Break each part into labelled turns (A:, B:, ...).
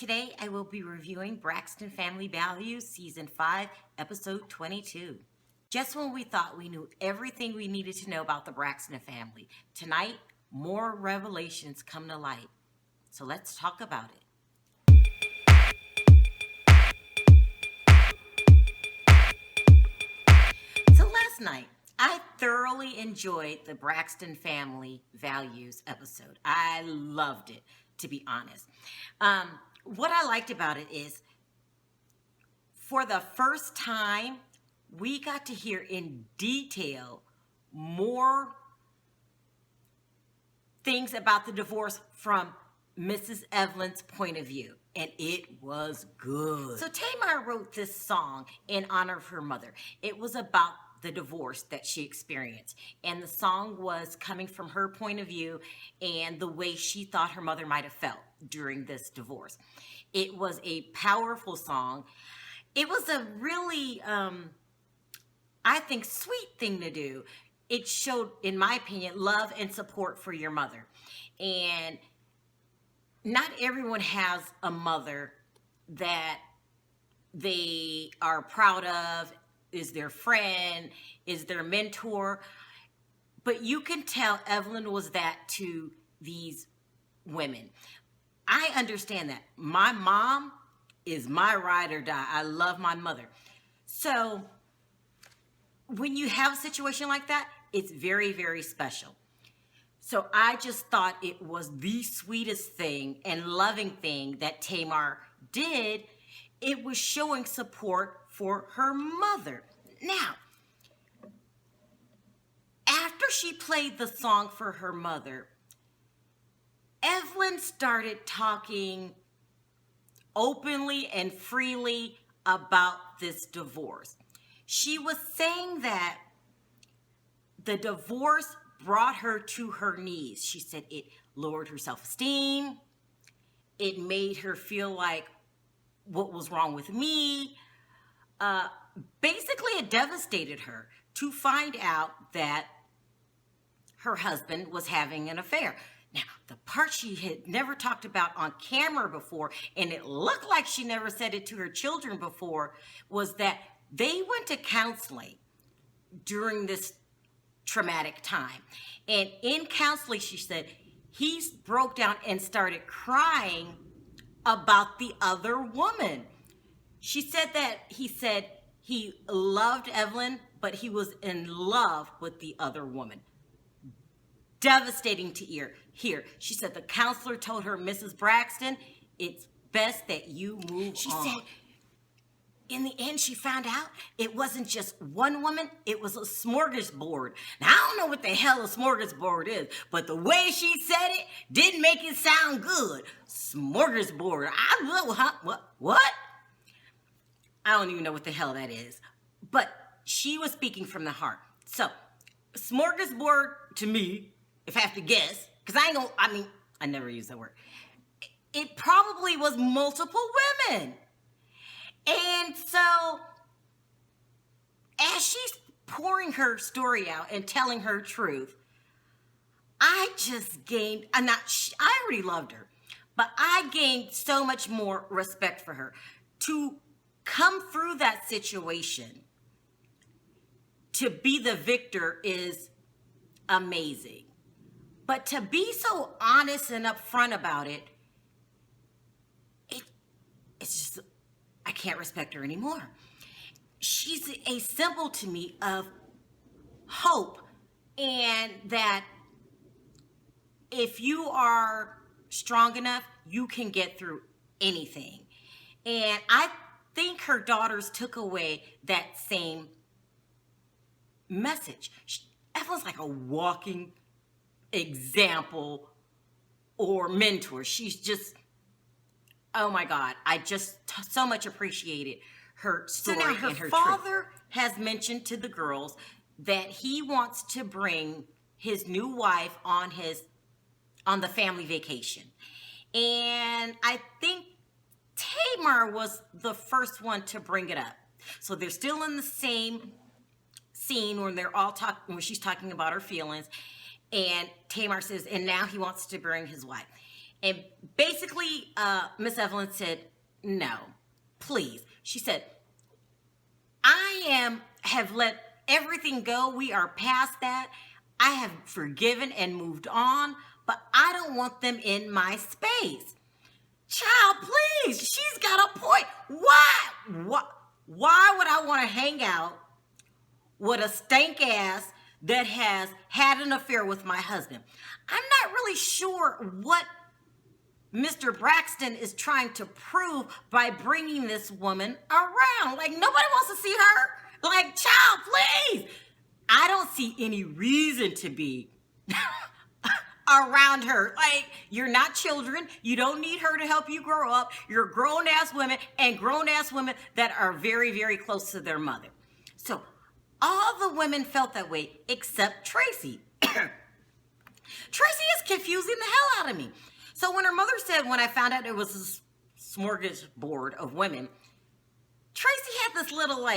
A: Today I will be reviewing Braxton Family Values Season 5, Episode 22. Just when we thought we knew everything we needed to know about the Braxton family, tonight more revelations come to light. So let's talk about it. So last night, I thoroughly enjoyed the Braxton Family Values episode. I loved it, to be honest. What I liked about it is, for the first time, we got to hear in detail more things about the divorce from Mrs. Evelyn's point of view, and it was good. So Tamar wrote this song in honor of her mother. It was about the divorce that she experienced, and the song was coming from her point of view and the way she thought her mother might have felt during this divorce. It was a powerful song. It was a really, I think, sweet thing to do. It showed, in my opinion, love and support for your mother. And not everyone has a mother that they are proud of, is their friend, is their mentor. But you can tell Evelyn was that to these women. I understand that. My mom is my ride or die. I love my mother. So when you have a situation like that, it's very, very special. So I just thought it was the sweetest thing and loving thing that Tamar did. It was showing support for her mother. Now, after she played the song for her mother, Evelyn started talking openly and freely about this divorce. She was saying that the divorce brought her to her knees. She said it lowered her self-esteem. It made her feel like, what was wrong with me? Basically, it devastated her to find out that her husband was having an affair. Now, the part she had never talked about on camera before, and it looked like she never said it to her children before, was that they went to counseling during this traumatic time. And in counseling, she said, he broke down and started crying about the other woman. She said that he said he loved Evelyn, but he was in love with the other woman. Devastating to hear. She said the counselor told her, Mrs. Braxton, it's best that you move on. She said, in the end, she found out it wasn't just one woman, it was a smorgasbord. Now, I don't know what the hell a smorgasbord is, but the way she said it didn't make it sound good. Smorgasbord. I don't know, huh? What? I don't even know what the hell that is. But she was speaking from the heart. So, smorgasbord to me, if I have to guess, because I never use that word. It probably was multiple women. And so, as she's pouring her story out and telling her truth, I just gained, I already loved her, but I gained so much more respect for her. To come through that situation, to be the victor is amazing. But to be so honest and upfront about it, it's just, I can't respect her anymore. She's a symbol to me of hope, and that if you are strong enough, you can get through anything. And I think her daughters took away that same message. Evelyn's like a walking example or mentor. She's just, oh my God, I just so much appreciated her story. So now her father has mentioned to the girls that he wants to bring his new wife on the family vacation. And I think Tamar was the first one to bring it up. So they're still in the same scene when they're all talking, when she's talking about her feelings. And Tamar says, and now he wants to bring his wife. And basically, Miss Evelyn said, no, please. She said, have let everything go. We are past that. I have forgiven and moved on, but I don't want them in my space. Child, please. She's got a point. Why would I want to hang out with a stank ass that has had an affair with my husband? I'm not really sure what Mr. Braxton is trying to prove by bringing this woman around. Like, nobody wants to see her. Like, child, please. I don't see any reason to be around her. Like, you're not children. You don't need her to help you grow up. You're grown-ass women, and grown-ass women that are very, very close to their mother. So all the women felt that way except Tracy. Tracy is confusing the hell out of me. So when her mother said, when I found out it was a smorgasbord of women, Tracy had this little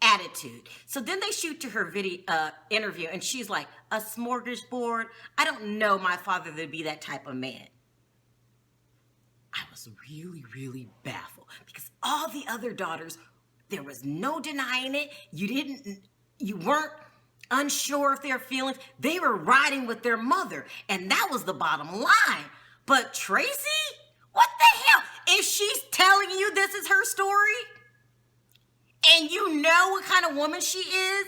A: attitude. So then they shoot to her video interview, and she's like, a smorgasbord? I don't know my father to be that type of man. I was really, really baffled because all the other daughters, there was no denying it. You weren't unsure of their feelings. They were riding with their mother, and that was the bottom line. But Tracy, what the hell? If she's telling you this is her story, and you know what kind of woman she is,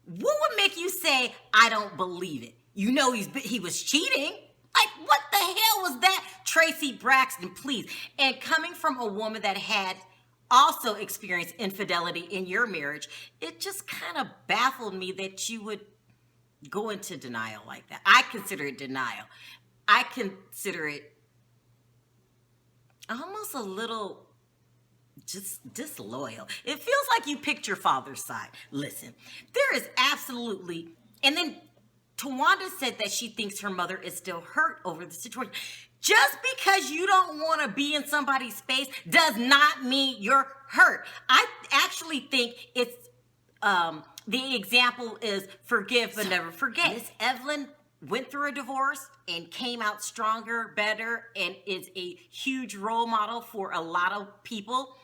A: what would make you say, I don't believe it? You know he was cheating. Like, what the hell was that? Tracy Braxton, please. And coming from a woman that had also experienced infidelity in your marriage, it just kind of baffled me that you would go into denial like that. I consider it denial. I consider it almost a little just disloyal. It feels like you picked your father's side. Listen, there is absolutely, and then Tawanda said that she thinks her mother is still hurt over the situation. Just because you don't want to be in somebody's space does not mean you're hurt. I actually think it's, the example is forgive but never forget. Miss Evelyn went through a divorce and came out stronger, better, and is a huge role model for a lot of people.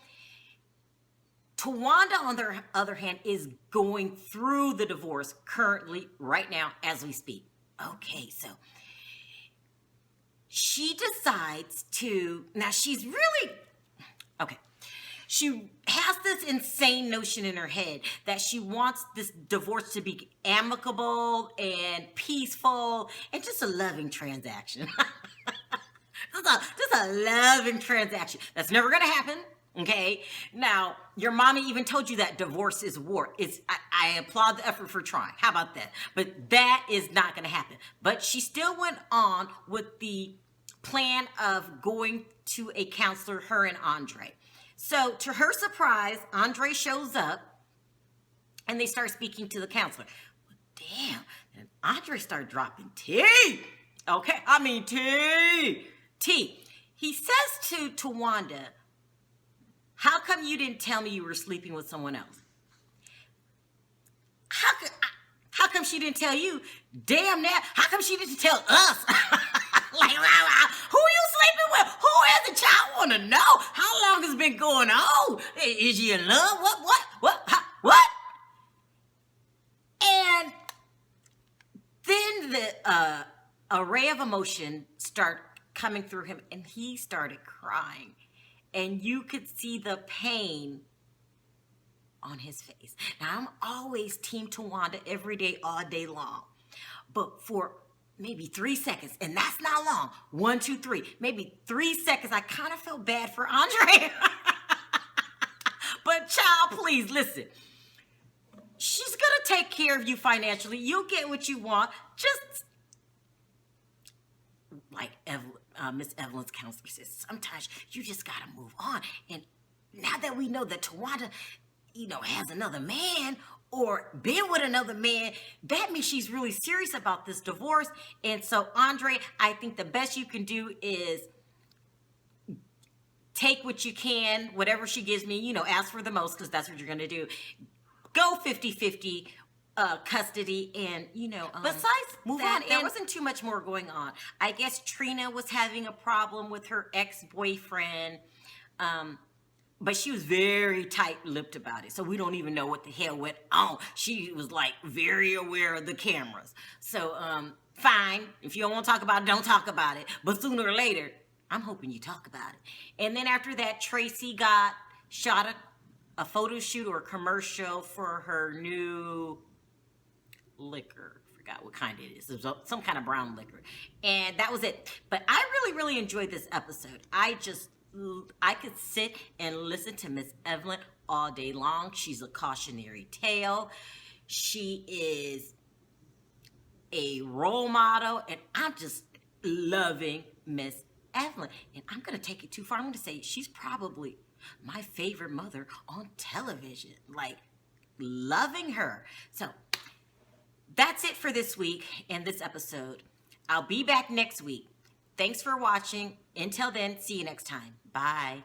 A: Tawanda, on the other hand, is going through the divorce currently, right now, as we speak. Okay, so she decides to, now she's really, okay. She has this insane notion in her head that she wants this divorce to be amicable and peaceful and just a loving transaction. just a loving transaction. That's never going to happen. Okay. Now, your mommy even told you that divorce is war. I applaud the effort for trying. How about that? But that is not going to happen. But she still went on with the plan of going to a counselor, her and Andre. So to her surprise, Andre shows up and they start speaking to the counselor. Well, damn. And Andre started dropping tea. Okay. I mean, tea. He says to Tawanda, how come you didn't tell me you were sleeping with someone else? How come she didn't tell you? Damn that. How come she didn't tell us? Like, who are you sleeping with? Who is it? Child want to know. How long has it been going on? Is you in love? What? And then the array of emotion start coming through him, and he started crying. And you could see the pain on his face. Now, I'm always Team Tawanda every day, all day long. But for maybe 3 seconds, and that's not long. 1, 2, 3. Maybe 3 seconds, I kind of felt bad for Andre. But child, please, listen. She's going to take care of you financially. You'll get what you want. Just like Miss Evelyn's counselor says, sometimes you just got to move on. And now that we know that Tawanda, has another man or been with another man, that means she's really serious about this divorce. And so, Andre, I think the best you can do is take what you can, whatever she gives me, ask for the most, because that's what you're going to do. Go 50-50 custody, and besides
B: move
A: that,
B: on,
A: there
B: and-
A: wasn't too much more going on. I guess Trina was having a problem with her ex-boyfriend, but she was very tight-lipped about it, so we don't even know what the hell went on. She was like very aware of the cameras. So fine, if you don't want to talk about it, don't talk about it, but sooner or later I'm hoping you talk about it. And then after that, Tracy got shot a photo shoot or a commercial for her new liquor. Forgot what kind it is. It was some kind of brown liquor. And that was it. But I really, really enjoyed this episode. I could sit and listen to Miss Evelyn all day long. She's a cautionary tale. She is a role model. And I'm just loving Miss Evelyn. And I'm going to take it too far. I'm going to say she's probably my favorite mother on television. Like, loving her. So that's it for this week and this episode. I'll be back next week. Thanks for watching. Until then, see you next time. Bye.